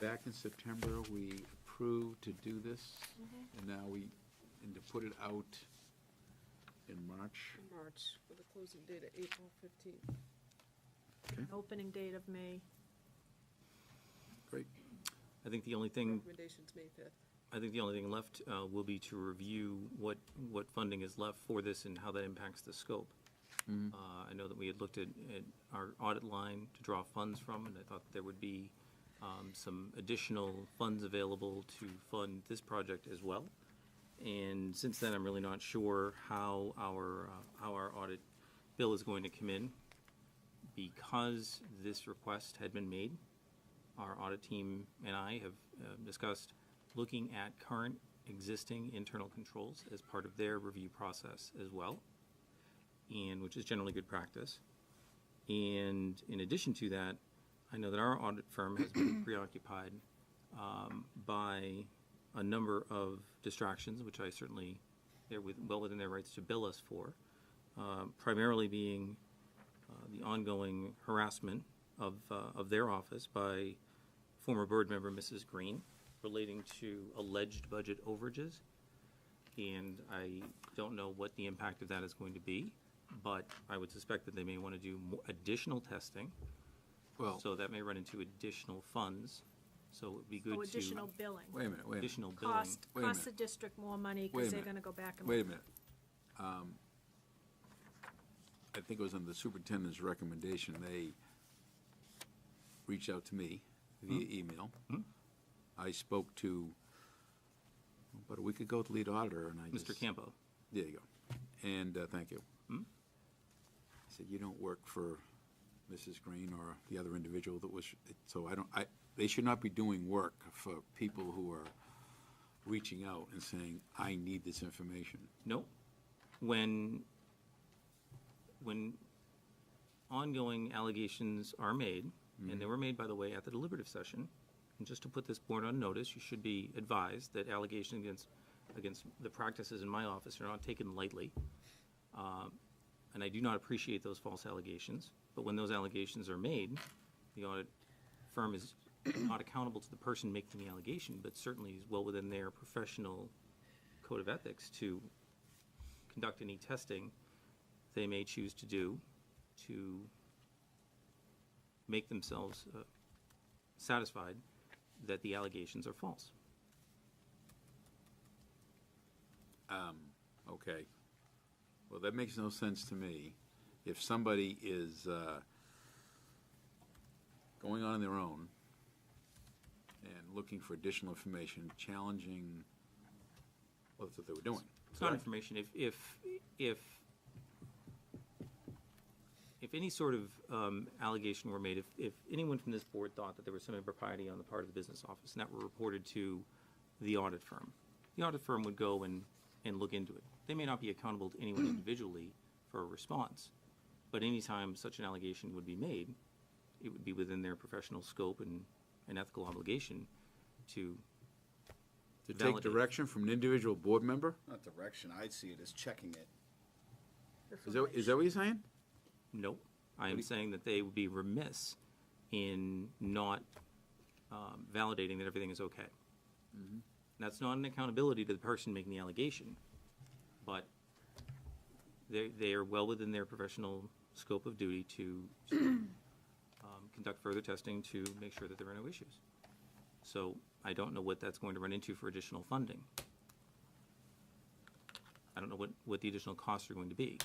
back in September, we approved to do this, and now and to put it out in March. In March, with a closing date of April 15th. An opening date of May. Great. I think the only thing, Recommendations May 5th. I think the only thing left will be to review what funding is left for this and how that impacts the scope. I know that we had looked at our audit line to draw funds from, and I thought there would be some additional funds available to fund this project as well. And since then, I'm really not sure how our audit bill is going to come in. Because this request had been made, our audit team and I have discussed looking at current existing internal controls as part of their review process as well, and which is generally good practice. And in addition to that, I know that our audit firm has been preoccupied by a number of distractions, which I certainly, they're well within their rights to bill us for, primarily being the ongoing harassment of their office by former board member Mrs. Green relating to alleged budget overages. And I don't know what the impact of that is going to be, but I would suspect that they may want to do more additional testing. Well, So that may run into additional funds. So it would be good Oh, to. additional billing. wait a minute. Additional billing. Cost Wait a the minute. district more money Wait a because they're minute. gonna go back and. Wait a minute. I think it was under the superintendent's recommendation, they reached out to me via email. I spoke to, about a week ago, the lead auditor, and I Mr. just... Campo. There you go. And thank you. I said, you don't work for Mrs. Green or the other individual that was, so they should not be doing work for people who are reaching out and saying, I need this information. No. When ongoing allegations are made, and they were made, by the way, at the deliberative session, and just to put this board on notice, you should be advised that allegations against the practices in my office are not taken lightly. And I do not appreciate those false allegations, but when those allegations are made, the audit firm is not accountable to the person making the allegation, but certainly is well within their professional code of ethics to conduct any testing they may choose to do to make themselves satisfied that the allegations are false. Okay. Well, that makes no sense to me. If somebody is going on their own and looking for additional information, challenging what they were doing. It's not information. If any sort of allegation were made, if anyone from this board thought that there was some impropriety on the part of the business office and that were reported to the audit firm would go and look into it. They may not be accountable to anyone individually for a response, but anytime such an allegation would be made, it would be within their professional scope and ethical obligation to To take validate. direction from an individual board member? Not direction, I'd see it as checking it. Is that what you're saying? Nope. I am saying that they would be remiss in not validating that everything is okay. That's not an accountability to the person making the allegation, but they are well within their professional scope of duty to conduct further testing to make sure that there are no issues. So I don't know what that's going to run into for additional funding. I don't know what the additional costs are going to be.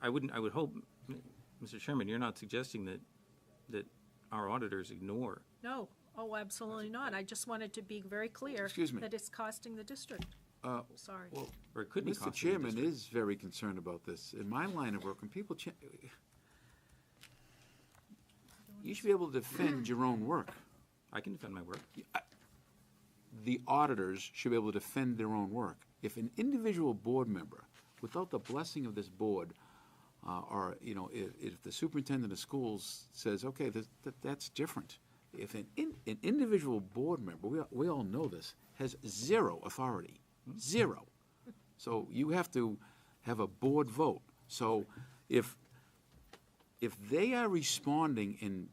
I would hope, Mr. Chairman, you're not suggesting that our auditors ignore. No, oh, absolutely not. I just wanted to be very clear. Excuse me. That it's costing the district. Sorry. Well, Or it could be Mr. costing the Chairman district. is very concerned about this. In my line of work, when people, you should be able to defend your own work. I can defend my work. The auditors should be able to defend their own work. If an individual board member, without the blessing of this board, or, if the superintendent of schools says, okay, that's different. If an individual board member, we all know this, has zero authority, zero. So you have to have a board vote. So if they are responding in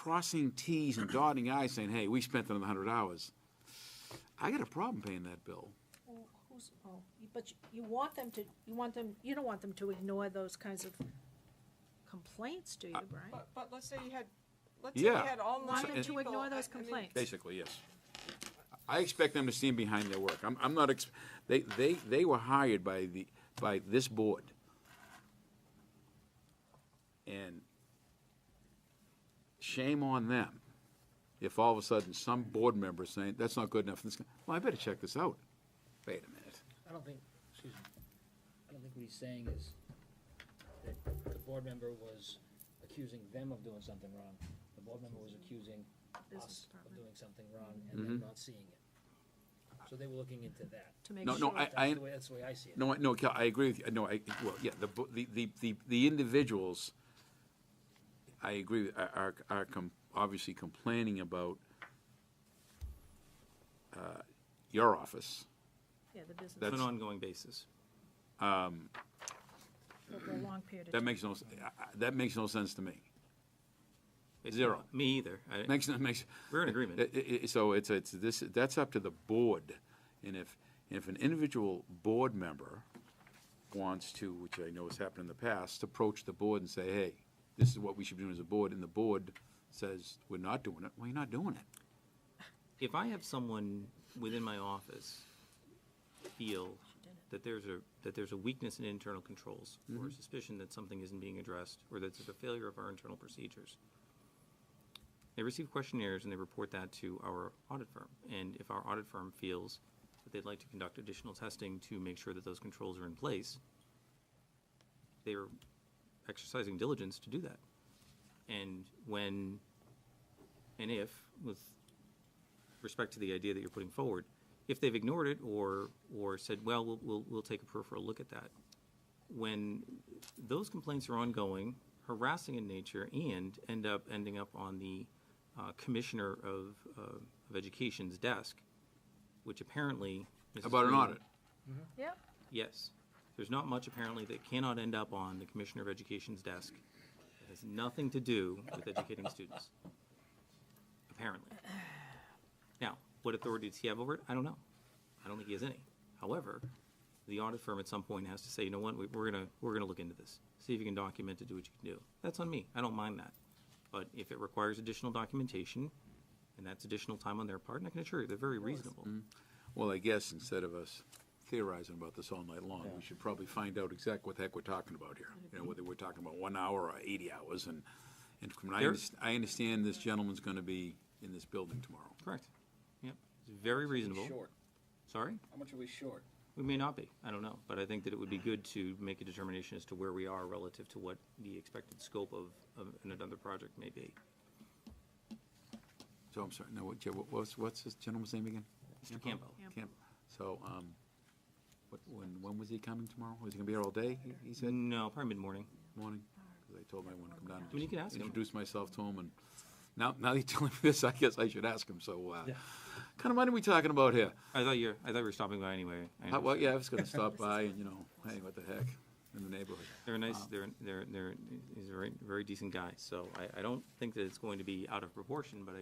crossing Ts and dotting Is saying, hey, we spent another 100 hours, I got a problem paying that bill. Well, but you want them to, you don't want them to ignore those kinds of complaints, do you, Brian? But let's say you had, let's say you Yeah. had all Want nine them to people, ignore those I mean, complaints. Basically, yes. I expect them to stand behind their work. I'm not, they were hired by this board. And shame on them if all of a sudden some board member is saying, that's not good enough. Well, I better check this out. Wait a minute. I don't think, excuse me, I don't think what he's saying is that the board member was accusing them of doing something wrong. The board member was accusing Business us of department. doing something wrong and them not seeing it. So they were looking into that. To make No, sure. no, I, That's the way I see it. no, no, Cal, I agree with you. No, well, yeah, the individuals, I agree, are obviously complaining about your office. Yeah, the business, On an That's- ongoing basis. over a long period of That time. makes no sense to me. It's Zero. not Me either. Makes We're in agreement. So it's this, that's up to the board. And if an individual board member wants to, which I know has happened in the past, approach the board and say, hey, this is what we should be doing as a board, and the board says, we're not doing it, well, you're not doing it. If I have someone within my office feel that there's a weakness in internal controls, or a suspicion that something isn't being addressed, or that there's a failure of our internal procedures, they receive questionnaires and they report that to our audit firm. And if our audit firm feels that they'd like to conduct additional testing to make sure that those controls are in place, they're exercising diligence to do that. And when, and if, with respect to the idea that you're putting forward, if they've ignored it or said, well, we'll take a peripheral look at that, when those complaints are ongoing, harassing in nature, and ending up on the Commissioner of Education's desk, which apparently Mrs. About an Green- audit. Yep, Yes. There's not much apparently that cannot end up on the Commissioner of Education's desk. It has nothing to do with educating students. Apparently. Now, what authority does he have over it? I don't know. I don't think he has any. However, the audit firm at some point has to say, you know what, we're gonna look into this. See if you can document it, do what you can do. That's on me. I don't mind that. But if it requires additional documentation, and that's additional time on their part, and I can assure you, they're very reasonable. Well, I guess instead of us theorizing about this all night long, we should probably find out exactly what the heck we're talking about here. You know, whether we're talking about 1 hour or 80 hours, and from what I understand this gentleman's gonna be in this building tomorrow. Correct. Yep. It's very reasonable. Short. Sorry? How much are we short? We may not be, I don't know, but I think that it would be good to make a determination as to where we are relative to what the expected scope of another project may be. So I'm sorry, no, what's this gentleman's name again? Mr. Campbell? Camp. So, when was he coming tomorrow? Was he gonna be here all day, he said? No, probably mid-morning. Morning? Because I told him I wanted to come down. and I mean, you can ask him. Introduce myself to him, and now that you're telling me this, I guess I should ask him, so, kind of money we talking about here? I thought you were stopping by anyway. I Well, yeah, I was gonna stop by and, hey, what the heck, in the neighborhood. They're a nice, he's a very, very decent guy, so I don't think that it's going to be out of proportion, but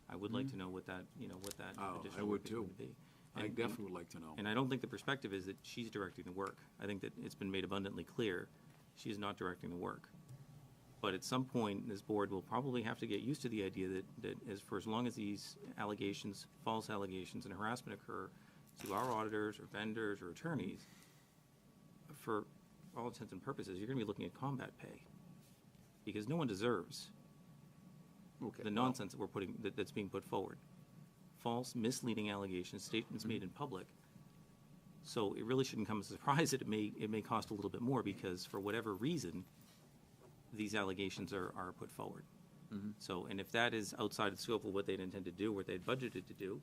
I would like to know what that Oh, I additional would work is going too. to be. I And- definitely would like to know. And I don't think the perspective is that she's directing the work. I think that it's been made abundantly clear, she's not directing the work. But at some point, this board will probably have to get used to the idea that as long as these allegations, false allegations and harassment occur to our auditors or vendors or attorneys, for all intents and purposes, you're gonna be looking at combat pay. Because no one deserves Okay, the well, nonsense that that's being put forward. False, misleading allegations, statements made in public. So it really shouldn't come as a surprise that it may cost a little bit more, because for whatever reason, these allegations are put forward. So, and if that is outside the scope of what they'd intend to do, what they'd budgeted to do,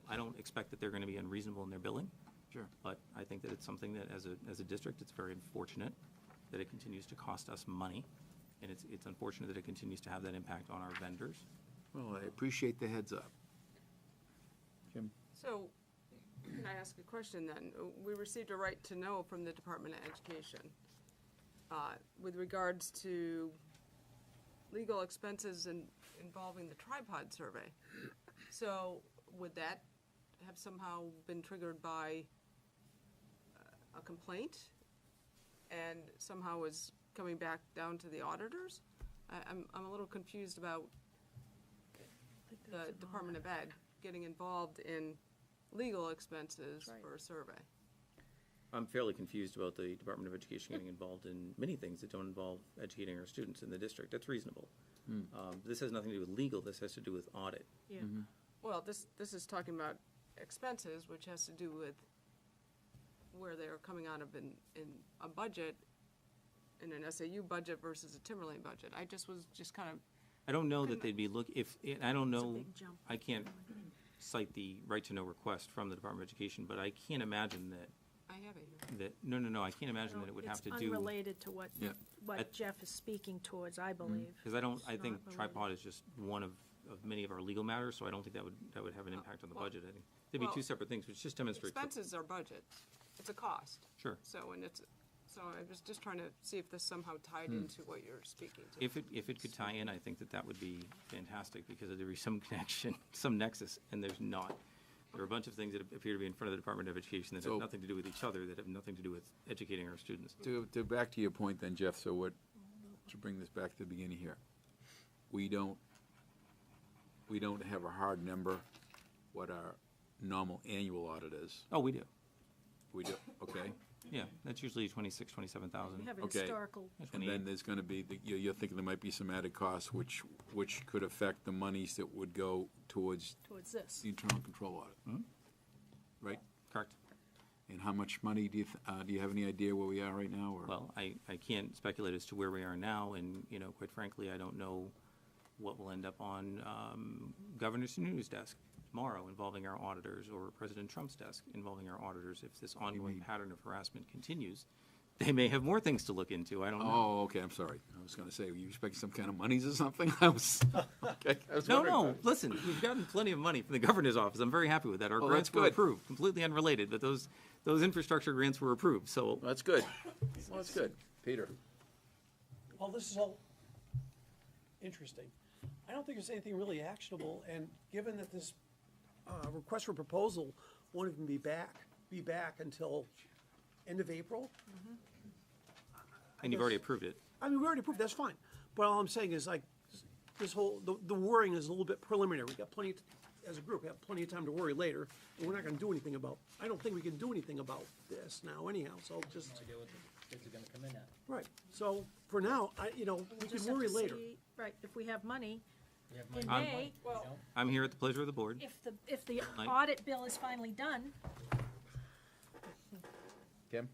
I don't expect that they're gonna be unreasonable in their billing. Sure. But I think that it's something that as a district, it's very unfortunate that it continues to cost us money. And it's unfortunate that it continues to have that impact on our vendors. Well, I appreciate the heads up. Jim? So, can I ask a question then? We received a right to know from the Department of Education with regards to legal expenses involving the tripod survey. So would that have somehow been triggered by a complaint and somehow is coming back down to the auditors? I'm a little confused about the Department of Ed getting involved in legal expenses Right. for a survey. I'm fairly confused about the Department of Education getting involved in many things that don't involve educating our students in the district. That's reasonable. This has nothing to do with legal, this has to do with audit. Yeah. Well, this is talking about expenses, which has to do with where they're coming out of in a budget, in an SAU budget versus a Timberlane budget. I was just kind of, I don't know that they'd be I don't It's a know, big jump. I can't cite the right-to-know request from the Department of Education, but I can't imagine I have it here. no, I can't imagine that it would have to It's do. unrelated to what, Yeah. what Jeff is speaking towards, I believe. Because I think not related. tripod is just one of many of our legal matters, so I don't think that would have an impact on the well- budget. I think they'd be well, two separate things, which just demonstrates. Expenses are budget. It's a cost. Sure. So, so I was just trying to see if this somehow tied into what you're speaking to. If it could tie in, I think that would be fantastic, because there'd be some connection, some nexus, and there's not. There are a bunch of things that appear to be in front of the Department of Education that So- have nothing to do with each other, that have nothing to do with educating our students. To back to your point then, Jeff, so what, to bring this back to the beginning here, we don't have a hard number what our normal annual audit is. Oh, we do. We do, okay? Yeah, that's usually 26, 27,000. We have a Okay. historical, And then there's gonna be, you're thinking there might be some added costs which could affect the monies that would go towards towards this. the internal control audit. Right? Correct. And how much money do you have any idea where we are right now, or? Well, I can't speculate as to where we are now, and, quite frankly, I don't know what will end up on Governor Sununu's desk tomorrow involving our auditors, or President Trump's desk involving our auditors. If this ongoing pattern of harassment continues, they may have more things to look into. I don't know. Oh, okay, I'm sorry. I was gonna say, were you expecting some kind of monies or something? I was, okay. I was No, wondering. no, listen, we've gotten plenty of money from the governor's office. I'm very happy with that. Our Oh, grants that's were good. approved, completely unrelated, but those infrastructure grants were approved, so. Well, that's good. Well, that's good. Peter? Well, this is all interesting. I don't think there's anything really actionable, and given that this request for proposal won't even be back until end of April. And you've already approved it. I mean, we already approved, that's fine. But all I'm saying is like, this whole, the worrying is a little bit preliminary. We got plenty, as a group, we have plenty of time to worry later, and we're not gonna do anything about, I don't think we can do anything about this now anyhow, so just, No idea what the kids are gonna come in at. right. So, for now, we We'll can just have worry to later. see- Right, if we have money We have in money. May, We don't? I'm here at the pleasure of the board. if the Right. audit bill is finally done, Kim?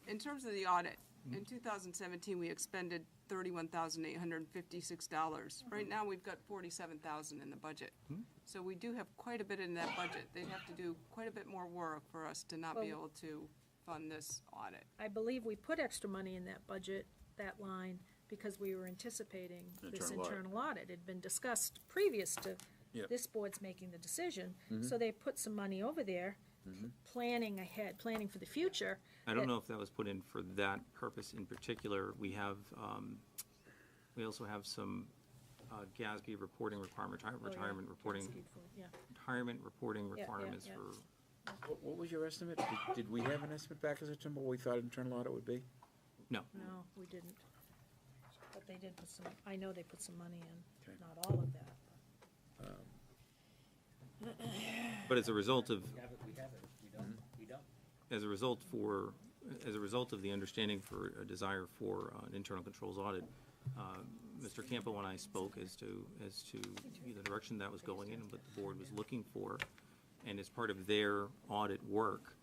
In terms of the audit, in 2017, we expended $31,856. Right now, we've got $47,000 in the budget. So we do have quite a bit in that budget. They'd have to do quite a bit more work for us to not be Well- able to fund this audit. I believe we put extra money in that budget, that line, because we were anticipating this Internal audit. internal audit. It had been discussed previous to Yep. this board's making the decision. So they put some money over there, planning ahead, planning for the future. I don't that- know if that was put in for that purpose in particular. We have, we also have some GASB reporting requirement, Oh, yeah, retirement reporting, cascade forward, yeah. retirement reporting Yeah, yeah, requirements yeah. for, What was your estimate? Did we have an estimate back as September, what we thought internal audit would be? no. No, we didn't. But they did put some, I know they put some money in, Okay. not all of that. But as a result of, We have it, we have it. If we don't, we don't. as a result of the understanding for a desire for an internal controls audit, Mr. Campo and I spoke as to the direction that was going in, and what the board was looking for. And as part of their audit work,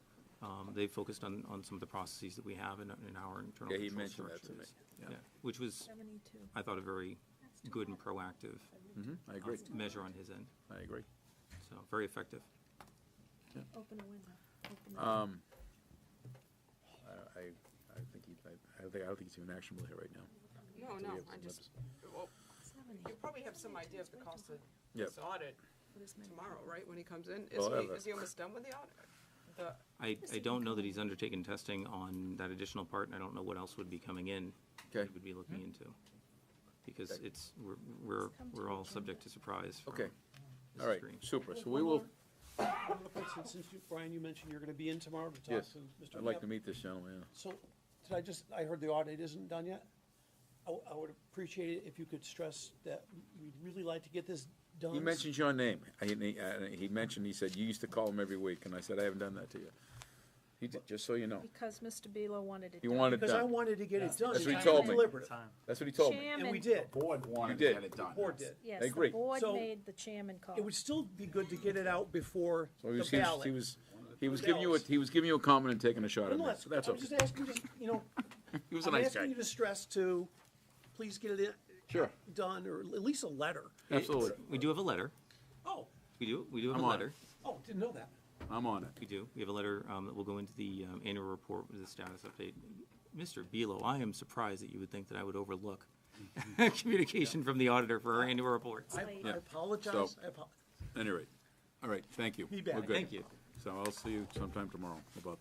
they focused on some of the processes that we have in our internal Yeah, he control mentioned that to me. structures. Yeah, which was, 72. I thought, a very good and proactive I agree. measure on his end. I agree. So, very effective. Open a window, open the I don't think it's even actionable here right now. No, So we no, have I some just, others. well, 70. you probably have some idea of the cost of Yep. this audit For this many. tomorrow, right, when he comes in? Well, I have Is he almost done with the audit? I don't know that he's undertaken testing on that additional part, and I don't know what else would be coming in that Okay. he would be looking into. because Okay. we're all subject to surprise from Okay. this All right, screen. super. So we will, One more question, since you, Brian, you mentioned you're gonna be in tomorrow to talk yes, to Mr. I'd like Knapp. to meet this gentleman, yeah. So, I heard the audit isn't done yet. I would appreciate it if you could stress that we'd really like to get this done. He mentions your name. He mentioned, he said, you used to call him every week, and I said, I haven't done that to you. He did, just so you know. Because Mr. Belo wanted it He done. wanted it Because I done. wanted to get it done. That's what he It's told me. deliberative. That's what he told me. And we Chairman, did. Board wanted to did. get it done. Board yes. did. yes, I agree. the board So- made the chairman call. It would still be good to get it out before So he the was, ballot. he was giving you a comment and taking a shot at me. Nonetheless, So that's I was okay. just asking, you know, He was a I'm nice asking guy. you to stress to, please get it Sure, done, or at least a letter. absolutely. We do have a letter. Oh, We do have I'm a on letter. oh, didn't know that. I'm on it. We do. We have a letter that will go into the annual report with the status update. Mr. Belo, I am surprised that you would think that I would overlook communication from the auditor for our annual reports. I Late. I Yeah. apologize. So- I apo- Any rate, all right, thank you. Be back. We're good. Thank you. So I'll see you sometime tomorrow about